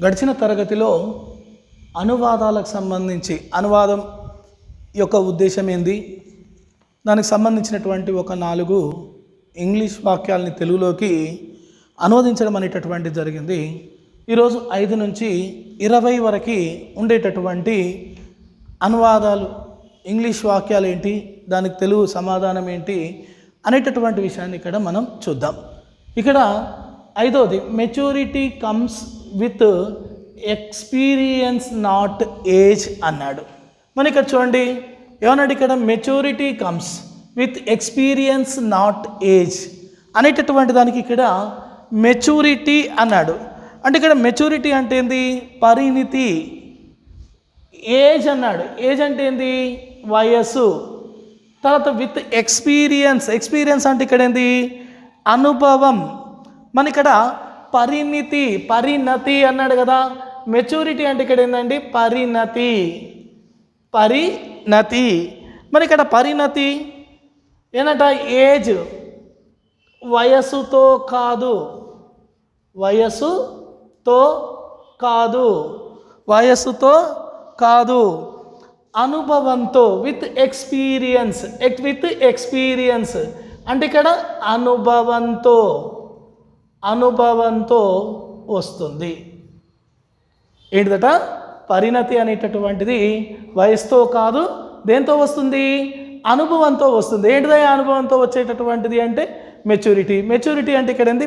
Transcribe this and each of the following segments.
గడిచిన తరగతిలో అనువాదాలకు సంబంధించి అనువాదం యొక్క ఉద్దేశం ఏంది, దానికి సంబంధించినటువంటి ఒక 4 ఇంగ్లీష్ వాక్యాలని తెలుగులోకి అనువదించడం అనేటటువంటిది జరిగింది. ఈరోజు 5 నుంచి 20 వరకు ఉండేటటువంటి అనువాదాలు, ఇంగ్లీష్ వాక్యాలు ఏంటి, దానికి తెలుగు సమాధానం ఏంటి అనేటటువంటి విషయాన్ని ఇక్కడ మనం చూద్దాం. ఇక్కడ 5వది maturity comes with experience not age అన్నాడు. మన ఇక్కడ చూడండి ఏమన్నాడు, ఇక్కడ maturity comes with experience not age అనేటటువంటి దానికి ఇక్కడ మెచ్యూరిటీ అన్నాడు. అంటే ఇక్కడ మెచ్యూరిటీ అంటే ఏంది, పరిణితి. ఏజ్ అన్నాడు, ఏజ్ అంటే ఏంది, వయస్సు. తర్వాత విత్ ఎక్స్పీరియన్స్, ఎక్స్పీరియన్స్ అంటే ఇక్కడ ఏంది, అనుభవం. మన ఇక్కడ పరిణతి అన్నాడు కదా. మెచ్యూరిటీ అంటే ఇక్కడ ఏంటండి, పరిణతి. మన ఇక్కడ పరిణతి ఏంటంట, ఏజ్, వయస్సుతో కాదు, అనుభవంతో, విత్ ఎక్స్పీరియన్స్ అంటే ఇక్కడ అనుభవంతో వస్తుంది. ఏంటిదట, పరిణతి అనేటటువంటిది వయసుతో కాదు, దేంతో వస్తుంది, అనుభవంతో వస్తుంది. ఏంటిదయ్యా అనుభవంతో వచ్చేటటువంటిది అంటే మెచ్యూరిటీ అంటే ఇక్కడ ఏంది,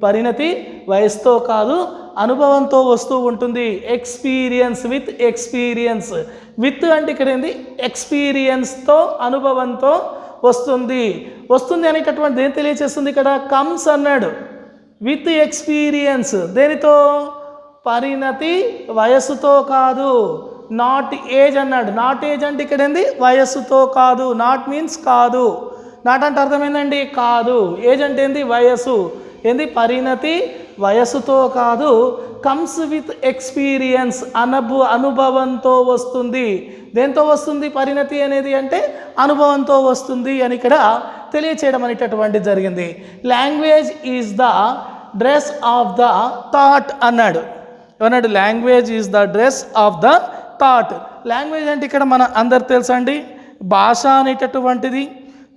పరిణతి వయసుతో కాదు, అనుభవంతో వస్తూ ఉంటుంది. విత్ అంటే ఇక్కడ ఏంది, ఎక్స్పీరియన్స్తో, అనుభవంతో వస్తుంది అనేటటువంటి దేని తెలియచేస్తుంది. ఇక్కడ కమ్స్ అన్నాడు, విత్ ఎక్స్పీరియన్స్, దేనితో, పరిణతి వయస్సుతో కాదు. నాట్ ఏజ్ అన్నాడు, నాట్ ఏజ్ అంటే ఇక్కడ ఏంది, వయస్సుతో కాదు. నాట్ మీన్స్ కాదు, నాట్ అంటే అర్థమైందండి, కాదు. ఏజ్ అంటే ఏంది, వయస్సు. ఏంది, పరిణతి వయస్సుతో కాదు. కమ్స్ విత్ ఎక్స్పీరియన్స్, అనుభవంతో వస్తుంది. దేంతో వస్తుంది పరిణతి అనేది అంటే అనుభవంతో వస్తుంది అని ఇక్కడ తెలియచేయడం అనేటటువంటిది జరిగింది. Language is the dress of the thought అన్నాడు. ఏమన్నాడు, language is the dress of the thought. Language అంటే ఇక్కడ మన అందరు తెలుసండి, భాష అనేటటువంటిది.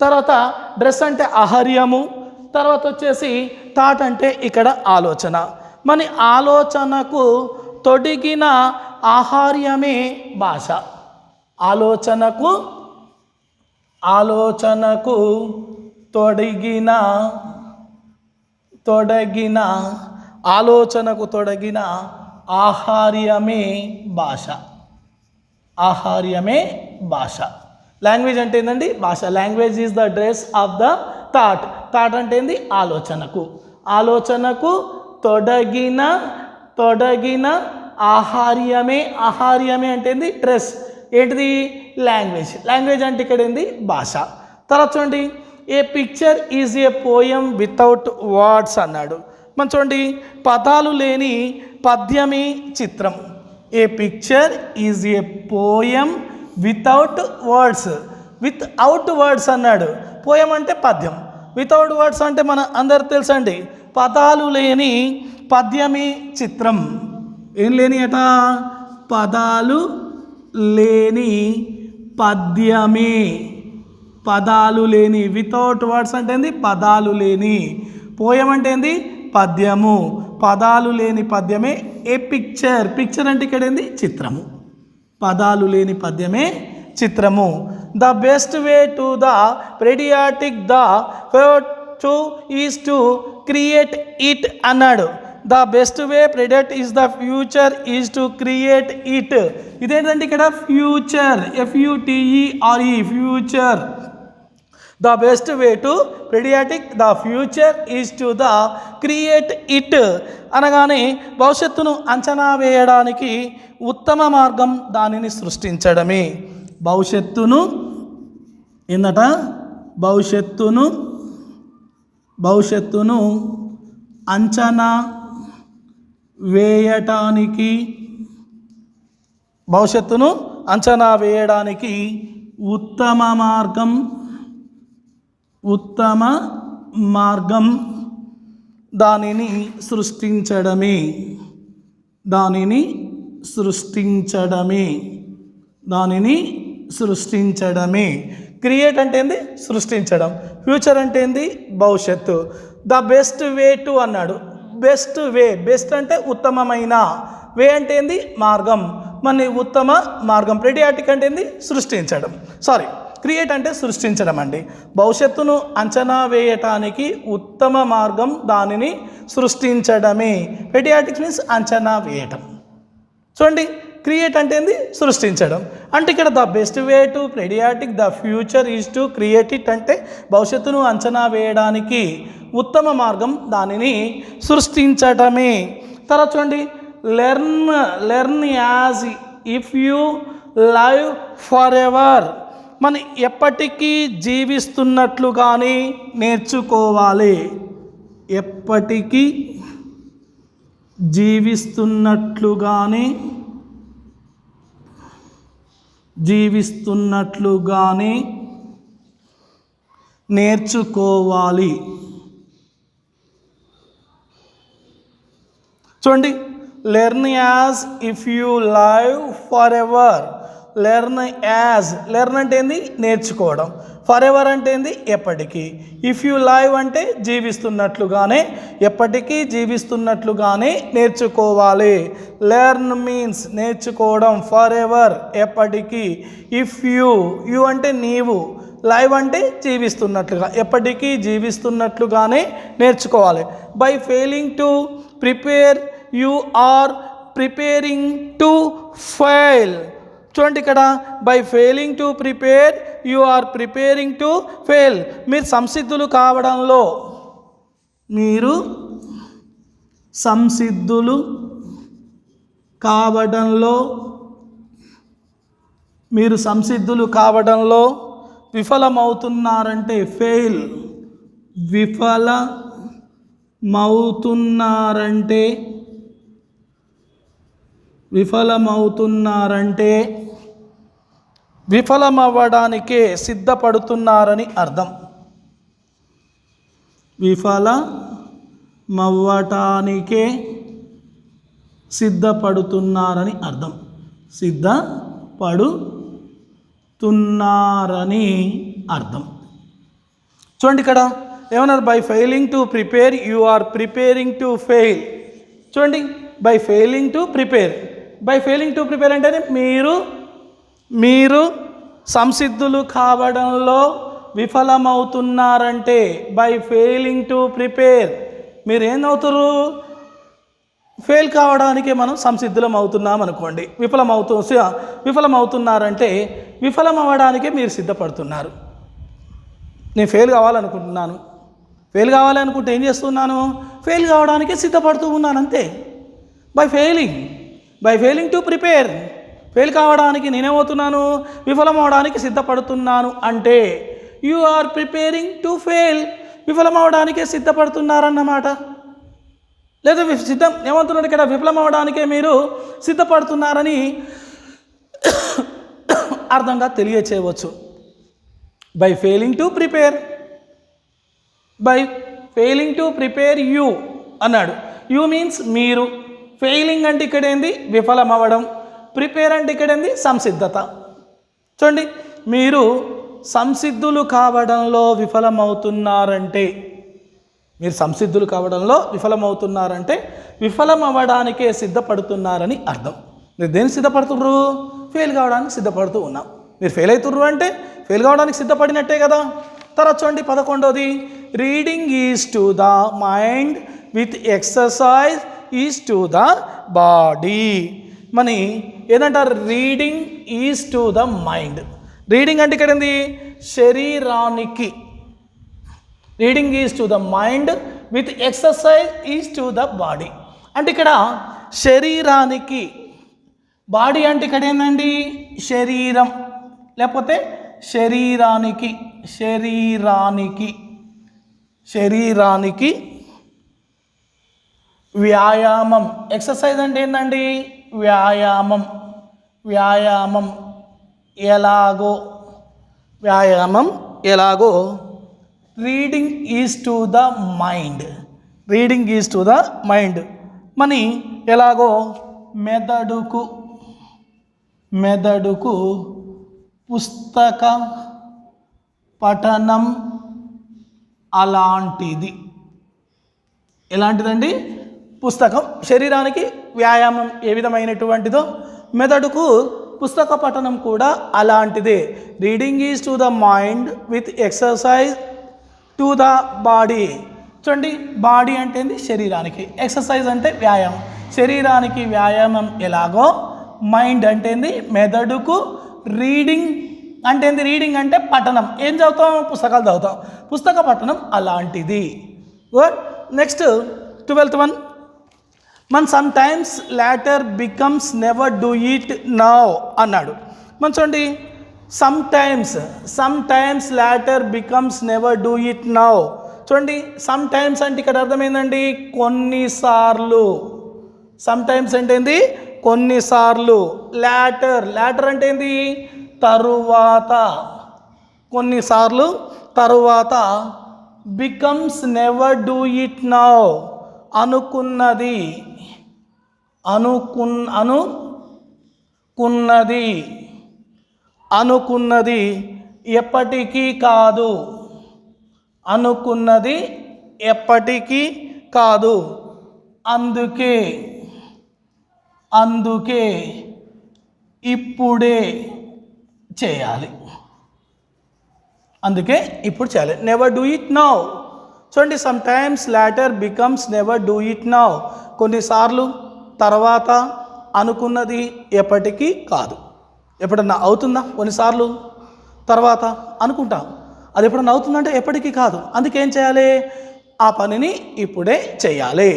తర్వాత డ్రెస్ అంటే ఆహార్యము. తర్వాత వచ్చేసి థాట్ అంటే ఇక్కడ ఆలోచన. మన ఆలోచనకు తొడిగిన ఆహార్యమే భాష. ఆలోచనకు తొడిగిన ఆహార్యమే భాష. లాంగ్వేజ్ అంటే ఏంటండి, భాష. Language is the dress of the thought. Thought అంటే ఏంది, ఆలోచనకు తొడిగిన ఆహార్యమే అంటే ఏంది, డ్రెస్. ఏంటిది, లాంగ్వేజ్ అంటే ఇక్కడ ఏంది, భాష. తర్వాత చూడండి, a picture is a poem without words అన్నాడు. మనం చూడండి, పదాలు లేని పద్యమే చిత్రం. A picture is a poem without words అన్నాడు. పోయం అంటే పద్యం, వితౌట్ వర్డ్స్ అంటే మన అందరు తెలుసండి, పదాలు లేని పద్యమే చిత్రం. ఏం లేని అట, పదాలు లేని పద్యమే, వితౌట్ వర్డ్స్ అంటే ఏంది, పదాలు లేని. పోయం అంటే ఏంది, పద్యము. పదాలు లేని పద్యమే ఏ పిక్చర్ అంటే ఇక్కడ ఏంది, చిత్రము. పదాలు లేని పద్యమే చిత్రము. The best way to the predict the is to create it అన్నాడు. The best way predict is the future is to create it. ఇదేంటంటే ఇక్కడ future, FUTERE, future. The best way to predict the future is to the create it అనగానే భవిష్యత్తును అంచనా వేయడానికి ఉత్తమ మార్గం దానిని సృష్టించడమే. భవిష్యత్తును అంచనా వేయడానికి ఉత్తమ మార్గం దానిని సృష్టించడమే. దానిని సృష్టించడమే. దానిని సృష్టించడమే. క్రియేట్ అంటే ఏంది? సృష్టించడం. ఫ్యూచర్ అంటే ఏంది? భవిష్యత్తు. ద బెస్ట్ వే టు అన్నాడు. బెస్ట్ వే, బెస్ట్ అంటే ఉత్తమమైన, వే అంటే ఏంది? మార్గం. మన ఉత్తమ మార్గం. ప్రెడియాటిక్ అంటే ఏంది? సృష్టించడం. క్రియేట్ అంటే సృష్టించడం అండి. భవిష్యత్తును అంచనా వేయటానికి ఉత్తమ మార్గం దానిని సృష్టించడమే. ప్రెడియాటిక్ మీన్స్ అంచనా వేయటం. చూడండి, క్రియేట్ అంటే ఏంది? సృష్టించడం. అంటే ఇక్కడ the best way to predict the future is to create it అంటే భవిష్యత్తును అంచనా వేయడానికి ఉత్తమ మార్గం దానిని సృష్టించటమే. తర్వాత చూడండి, learn as if you live for ever. మనం ఎప్పటికీ జీవిస్తున్నట్లుగానే నేర్చుకోవాలి. ఎప్పటికీ జీవిస్తున్నట్లుగానే నేర్చుకోవాలి. చూడండి, learn as if you live for ever. Learn as, learn అంటే ఏంది? నేర్చుకోవడం. ఫర్ ఎవర్ అంటే ఏంది? ఎప్పటికీ. ఇఫ్ యూ లైవ్ అంటే జీవిస్తున్నట్లుగానే, ఎప్పటికీ జీవిస్తున్నట్లుగానే నేర్చుకోవాలి. లెర్న్ మీన్స్ నేర్చుకోవడం, ఫర్ ఎవర్ ఎప్పటికీ, ఇఫ్ యూ అంటే నీవు, లైవ్ అంటే జీవిస్తున్నట్లుగా, ఎప్పటికీ జీవిస్తున్నట్లుగానే నేర్చుకోవాలి. By failing to prepare you are preparing to fail. చూడండి, ఇక్కడ by failing to prepare you are preparing to fail. మీరు సంసిద్ధులు కావడంలో, మీరు సంసిద్ధులు కావడంలో విఫలమవుతున్నారంటే ఫెయిల్. విఫలమవుతున్నారంటే విఫలమవ్వడానికే సిద్ధపడుతున్నారని అర్థం. విఫలమవ్వటానికే సిద్ధపడుతున్నారని అర్థం. సిద్ధపడుతున్నారని అర్థం. చూడండి, ఇక్కడ ఏమన్నారు? By failing to prepare you are preparing to fail. చూడండి, by failing to prepare. By failing to prepare అంటే మీరు సంసిద్ధులు కావడంలో విఫలమవుతున్నారంటే, బై ఫెయిలింగ్ టు ప్రిపేర్ మీరు ఏమవుతారు? ఫెయిల్ కావడానికి మనం సంసిద్ధులం అవుతున్నాం అనుకోండి. విఫలమవుతున్నారంటే విఫలమవ్వడానికే మీరు సిద్ధపడుతున్నారు. నేను ఫెయిల్ కావాలనుకుంటున్నాను. ఫెయిల్ కావాలనుకుంటే ఏం చేస్తున్నాను? ఫెయిల్ కావడానికే సిద్ధపడుతూ ఉన్నాను అంతే. By failing to prepare, fail కావడానికి నేనేమవుతున్నాను? విఫలమవడానికి సిద్ధపడుతున్నాను అంటే you are preparing to fail, విఫలమవడానికే సిద్ధపడుతున్నారన్నమాట. లేదా ఏమవుతున్నారు ఇక్కడ? విఫలమవడానికే మీరు సిద్ధపడుతున్నారని అర్థంగా తెలియచేయవచ్చు. By failing to prepare you అన్నాడు. యూ మీన్స్ మీరు. ఫెయిలింగ్ అంటే ఇక్కడ ఏంది? విఫలమవ్వడం. ప్రిపేర్ అంటే ఇక్కడ ఏంది? సంసిద్ధత. చూడండి, మీరు సంసిద్ధులు కావడంలో విఫలమవుతున్నారంటే, విఫలమవ్వడానికే సిద్ధపడుతున్నారని అర్థం. మీరు దేనికి సిద్ధపడుతుర్రు? ఫెయిల్ కావడానికి సిద్ధపడుతూ ఉన్నాం. మీరు ఫెయిల్ అవుతుర్రు అంటే ఫెయిల్ కావడానికి సిద్ధపడినట్టే కదా. తర్వాత చూడండి, 11వది, reading is to the mind with exercise is to the body. మని ఏదంటారు? Reading is to the mind. Reading అంటే ఇక్కడ ఏంది? శరీరానికి. Reading is to the mind with exercise is to the body. అంటే ఇక్కడ శరీరానికి, బాడీ అంటే ఇక్కడ ఏంటండి? శరీరం, లేకపోతే శరీరానికి వ్యాయామం. ఎక్సర్సైజ్ అంటే ఏంటండి? వ్యాయామం ఎలాగో reading is to the mind. మని ఎలాగో మెదడుకు పుస్తక పఠనం అలాంటిది. ఎలాంటిదండి? పుస్తకం. శరీరానికి వ్యాయామం ఏ విధమైనటువంటిదో మెదడుకు పుస్తక పఠనం కూడా అలాంటిదే. Reading is to the mind with exercise to the body. చూడండి, బాడీ అంటే ఏంది? శరీరానికి. ఎక్సర్సైజ్ అంటే వ్యాయామం. శరీరానికి వ్యాయామం ఎలాగో మైండ్ అంటే ఏంది? మెదడుకు. రీడింగ్ అంటే ఏంది? రీడింగ్ అంటే పఠనం. ఏం చదువుతాం? పుస్తకాలు చదువుతాం. పుస్తక పఠనం అలాంటిది. గుడ్. Next 12th one. మన sometimes later becomes never do it now అన్నాడు. మన చూడండి, sometimes later becomes never do it now. చూడండి, సమ్ టైమ్స్ అంటే ఇక్కడ అర్థమైందండి కొన్నిసార్లు. సమ్ టైమ్స్ అంటే ఏంది? కొన్నిసార్లు. లాటర్ అంటే ఏంది? తరువాత. కొన్నిసార్లు తరువాత. Becomes never do it now అనుకున్నది. అనుకున్నది ఎప్పటికీ కాదు. అనుకున్నది ఎప్పటికీ కాదు. అందుకే ఇప్పుడే చేయాలి. Never do it now. చూడండి, sometimes later becomes never do it now. కొన్నిసార్లు తర్వాత, అనుకున్నది ఎప్పటికీ కాదు. ఎప్పుడన్నా అవుతుందా? కొన్నిసార్లు తర్వాత అనుకుంటాం, అది ఎప్పుడన్నా అవుతుందంటే ఎప్పటికీ కాదు. అందుకేం చేయాలి? ఆ పనిని ఇప్పుడే చేయాలి.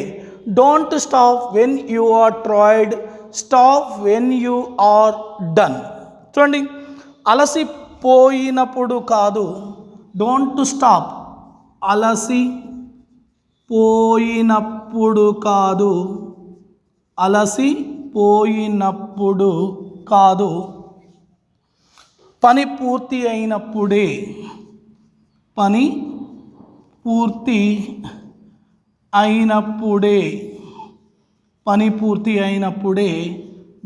Don't stop when you are tired, stop when you are done. చూడండి, అలసిపోయినప్పుడు కాదు. Don't stop. అలసిపోయినప్పుడు కాదు. పని పూర్తి అయినప్పుడే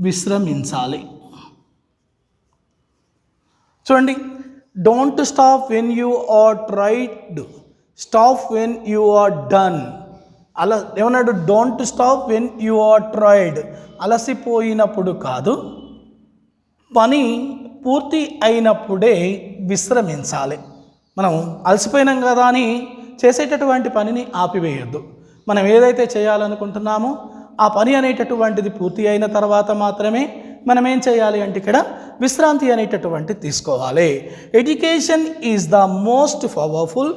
విశ్రమించాలి. చూడండి, don't stop when you are tired, stop when you are done. అలా ఏమన్నాడు? Don't stop when you are tired. అలసిపోయినప్పుడు కాదు, పని పూర్తి అయినప్పుడే విశ్రమించాలి. మనం అలసిపోయినాం కదా అని చేసేటటువంటి పనిని ఆపివేయొద్దు. మనం ఏదైతే చేయాలనుకుంటున్నామో ఆ పని అనేటటువంటిది పూర్తి అయిన తర్వాత మాత్రమే మనం ఏం చేయాలి అంటే ఇక్కడ విశ్రాంతి అనేటటువంటిది తీసుకోవాలి. Education is the most powerful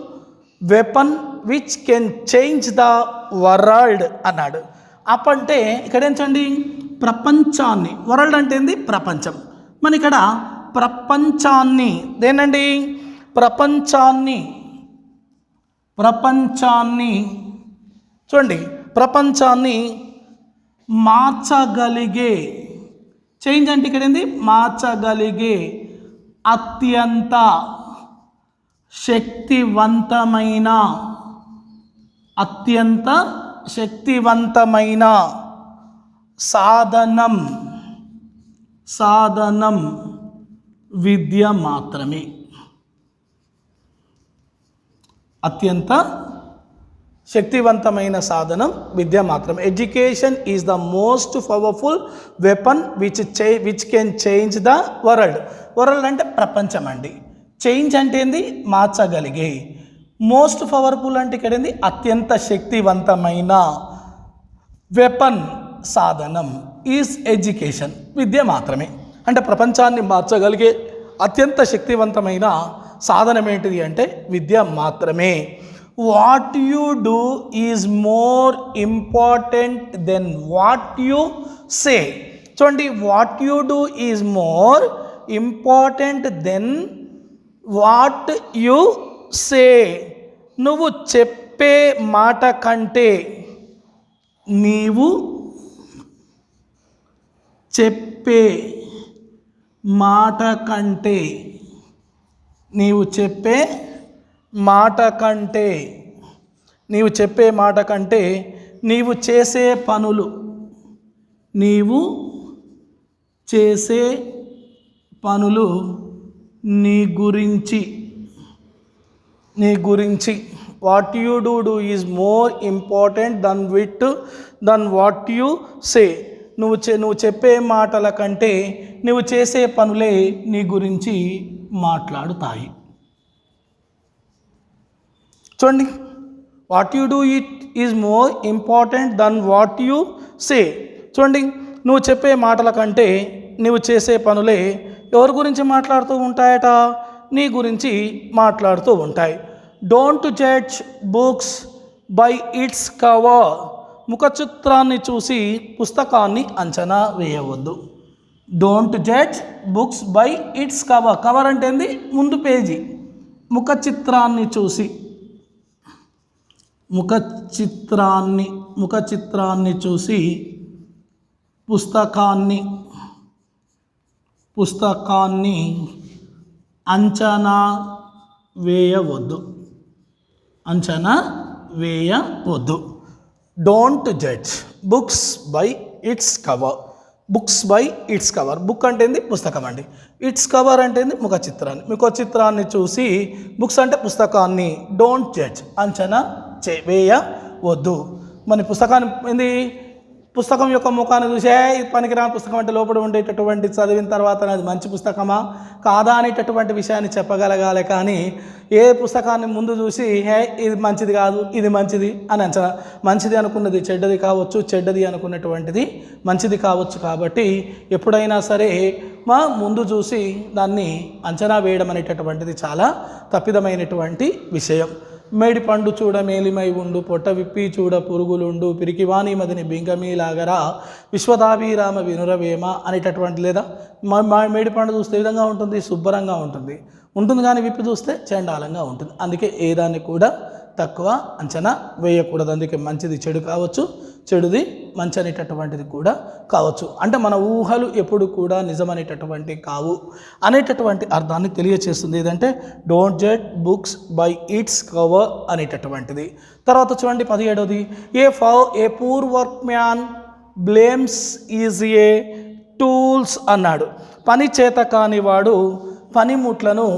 weapon which can change the world అన్నాడు. అప్పంటే ఇక్కడ ఏంటండి? ప్రపంచాన్ని. వరల్డ్ అంటే ఏంది? ప్రపంచం. మన ఇక్కడ ప్రపంచాన్ని దేనండి? ప్రపంచాన్ని చూడండి, ప్రపంచాన్ని మార్చగలిగే. చేంజ్ అంటే ఇక్కడ ఏంది? మార్చగలిగే అత్యంత శక్తివంతమైన సాధనం విద్య మాత్రమే. అత్యంత శక్తివంతమైన సాధనం విద్య మాత్రమే. Education is the most powerful weapon which can change the world. World అంటే ప్రపంచం అండి. చేంజ్ అంటే ఏంది? మార్చగలిగే. మోస్ట్ పవర్ఫుల్ అంటే ఇక్కడ ఏంది? అత్యంత శక్తివంతమైన. వెపన్ సాధనం ఈజ్ ఎడ్యుకేషన్, విద్య మాత్రమే. అంటే ప్రపంచాన్ని మార్చగలిగే అత్యంత శక్తివంతమైన సాధనం ఏంటిది అంటే విద్య మాత్రమే. What you do is more important than what you say. చూడండి, what you do is more important than what you say. నువ్వు చెప్పే మాట కంటే నీవు చెప్పే మాట కంటే నీవు చెప్పే మాట కంటే నీవు చేసే పనులు నీవు చేసే పనులు నీ గురించి what you do is more important than what you say. నువ్వు చెప్పే మాటల కంటే నువ్వు చేసే పనులే నీ గురించి మాట్లాడుతాయి. చూడండి, what you do it is more important than what you say. చూడండి, నువ్వు చెప్పే మాటల కంటే నువ్వు చేసే పనులే ఎవరి గురించి మాట్లాడుతూ ఉంటాయట? నీ గురించి మాట్లాడుతూ ఉంటాయి. Don't judge books by its cover. ముఖ చిత్రాన్ని చూసి పుస్తకాన్ని అంచనా వేయవద్దు. Don't judge books by its cover. Cover అంటే ఏంది? ముందు పేజీ. ముఖ చిత్రాన్ని చూసి పుస్తకాన్ని అంచనా వేయవద్దు. Don't judge books by its cover. Book అంటే ఏంది? పుస్తకం అండి. ఇట్స్ కవర్ అంటే ఏంది? ముఖ చిత్రాన్ని చూసి, బుక్స్ అంటే పుస్తకాన్ని, డోంట్ జడ్జ్ అంచనా వేయవద్దు. మన పుస్తకాన్ని ఏంది? పుస్తకం యొక్క ముఖాన్ని చూసే ఇది పనికిరాని పుస్తకం అంటే లోపల ఉండేటటువంటి చదివిన తర్వాత అది మంచి పుస్తకమా కాదా అనేటటువంటి విషయాన్ని చెప్పగలగాలి. కానీ ఏ పుస్తకాన్ని ముందు చూసి ఇది మంచిది కాదు, ఇది మంచిది అని అంచనా, మంచిది అనుకున్నది చెడ్డది కావచ్చు, చెడ్డది అనుకున్నటువంటిది మంచిది కావచ్చు. కాబట్టి ఎప్పుడైనా సరే ముందు చూసి దాన్ని అంచనా వేయడం అనేటటువంటిది చాలా తప్పిదమైనటువంటి విషయం. మేడి పండు చూడ మేలిమై ఉండు, పొట్ట విప్పి చూడ పురుగులుండు, పిరికివాణి మదిని బింగమీలాగరా, విశ్వదాభిరామ వినురవేమ అనేటటువంటి, లేదా మేడి పండు చూస్తే ఏ విధంగా ఉంటుంది? శుభ్రంగా ఉంటుంది కానీ విప్పి చూస్తే చండాలంగా ఉంటుంది. అందుకే ఏదాన్ని కూడా తక్కువ అంచనా వేయకూడదు. అందుకే మంచిది చెడు కావచ్చు, చెడుది మంచి అనేటటువంటిది కూడా కావచ్చు. అంటే మన ఊహలు ఎప్పుడు కూడా నిజమనేటటువంటి కావు అనేటటువంటి అర్థాన్ని తెలియచేస్తుంది. ఏదంటే don't judge books by its cover అనేటటువంటిది. తర్వాత చూడండి 17వది, a poor workman blames is a tools అన్నాడు. పని చేత కానివాడు పనిముట్లను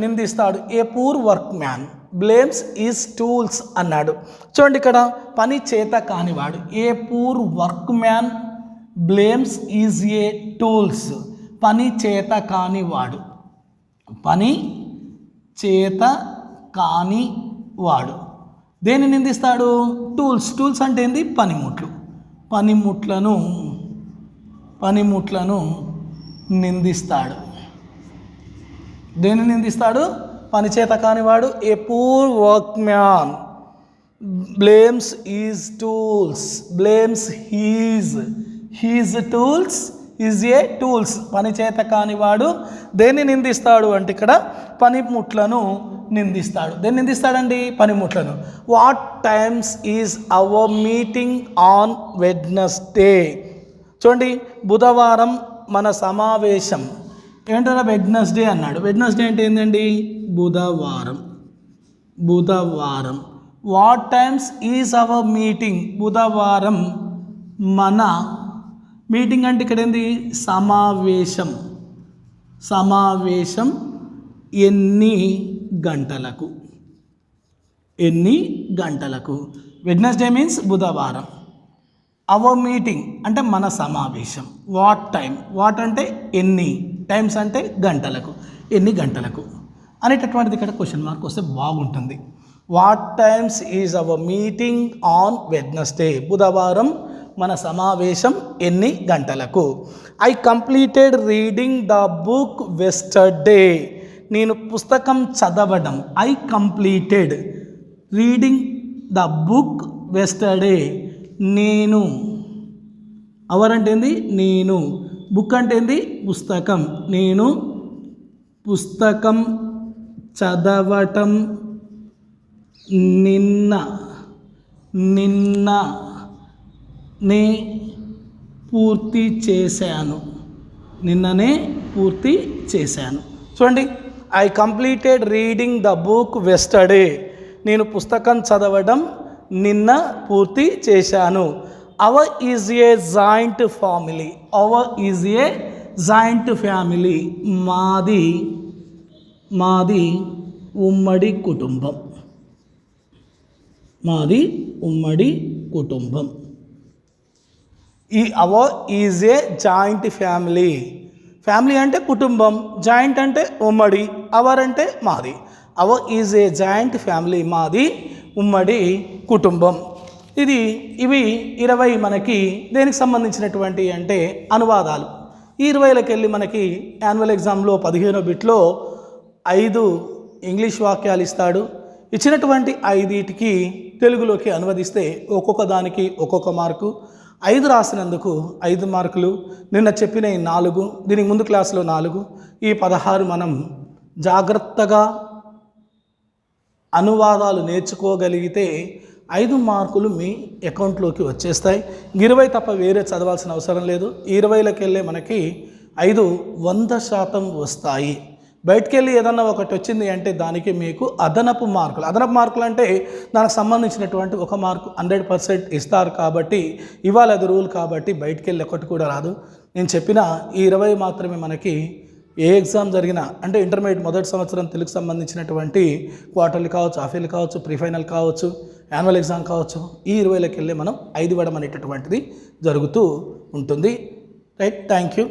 నిందిస్తాడు. A poor workman blames is tools అన్నాడు. చూడండి, ఇక్కడ పని చేత కానివాడు. A poor workman blames is a tools. పని చేత కానివాడు దేన్ని నిందిస్తాడు? టూల్స్ అంటే ఏంది? పనిముట్లను నిందిస్తాడు. దేన్ని నిందిస్తాడు? పనిచేత కానివాడు. A poor workman blames is tools, blames his tools is a tools. పనిచేత కానివాడు దేన్ని నిందిస్తాడు అంటే ఇక్కడ పనిముట్లను నిందిస్తాడు. దేన్ని నిందిస్తాడండి? పనిముట్లను. What times is our meeting on Wednesday. చూడండి, బుధవారం మన సమావేశం. ఏంటన్నా వెడ్నెస్డే అన్నాడు. వెడ్నెస్డే అంటే ఏంటండి? బుధవారం. What times is our meeting. బుధవారం మన మీటింగ్ అంటే ఇక్కడ ఏంది? సమావేశం ఎన్ని గంటలకు. వెడ్నెస్డే మీన్స్ బుధవారం. అవర్ మీటింగ్ అంటే మన సమావేశం. వాట్ అంటే ఎన్ని, టైమ్స్ అంటే గంటలకు, ఎన్ని గంటలకు అనేటటువంటిది ఇక్కడ క్వశ్చన్ మార్క్ వస్తే బాగుంటుంది. What times is our meeting on Wednesday. బుధవారం మన సమావేశం ఎన్ని గంటలకు. I completed reading the book yesterday. నేను పుస్తకం చదవడం. I completed reading the book yesterday. నేను. అవర్ అంటే ఏంది? నేను. బుక్ అంటే ఏంది? పుస్తకం. నేను పుస్తకం చదవటం నిన్ననే పూర్తి చేశాను. చూడండి, I completed reading the book yesterday. నేను పుస్తకం చదవడం నిన్న పూర్తి చేశాను. Our is a joint family. Our is a joint family. మాది ఉమ్మడి కుటుంబం. మాది ఉమ్మడి కుటుంబం. ఈ our is a joint family. Family అంటే కుటుంబం, జాయింట్ అంటే ఉమ్మడి, అవర్ అంటే మాది. Our is a joint family. మాది ఉమ్మడి కుటుంబం. ఇవి 20 మనకి దేనికి సంబంధించినటువంటి అంటే అనువాదాలు. ఈ 20లకి వెళ్ళి మనకి యాన్యువల్ ఎగ్జామ్లో 15వ బిట్లో 5 ఇంగ్లీష్ వాక్యాలు ఇస్తాడు. ఇచ్చినటువంటి 5టికి తెలుగులోకి అనువదిస్తే ఒక్కొక్క దానికి ఒక్కొక్క మార్కు. 5 రాసినందుకు 5 మార్కులు. నిన్న చెప్పిన 4, దీనికి ముందు క్లాసులో 4, ఈ 16 మనం జాగ్రత్తగా అనువాదాలు నేర్చుకోగలిగితే 5 మార్కులు మీ అకౌంట్లోకి వచ్చేస్తాయి. 20 తప్ప వేరే చదవాల్సిన అవసరం లేదు. 20లకి వెళ్ళే మనకి 5 100% వస్తాయి. బయటికి వెళ్ళి ఏదన్నా ఒకటి వచ్చింది అంటే దానికి మీకు అదనపు మార్కులు అంటే దానికి సంబంధించినటువంటి 1 మార్కు 100% ఇస్తారు. కాబట్టి ఇవాళ అది రూల్. కాబట్టి బయటికి వెళ్ళి ఒకటి కూడా రాదు. నేను చెప్పిన ఈ 20 మాత్రమే మనకి ఏ ఎగ్జామ్ జరిగినా అంటే ఇంటర్మీడియట్ మొదటి సంవత్సరం తెలుగు సంబంధించినటువంటి క్వార్టర్లీ కావచ్చు, హాఫ్ ఇయర్లీ కావచ్చు, ప్రీ ఫైనల్ కావచ్చు, యాన్యువల్ ఎగ్జామ్ కావచ్చు, ఈ 20లకి వెళ్ళి మనం 5 ఇవ్వడం అనేటటువంటిది జరుగుతూ ఉంటుంది. Right, thank you.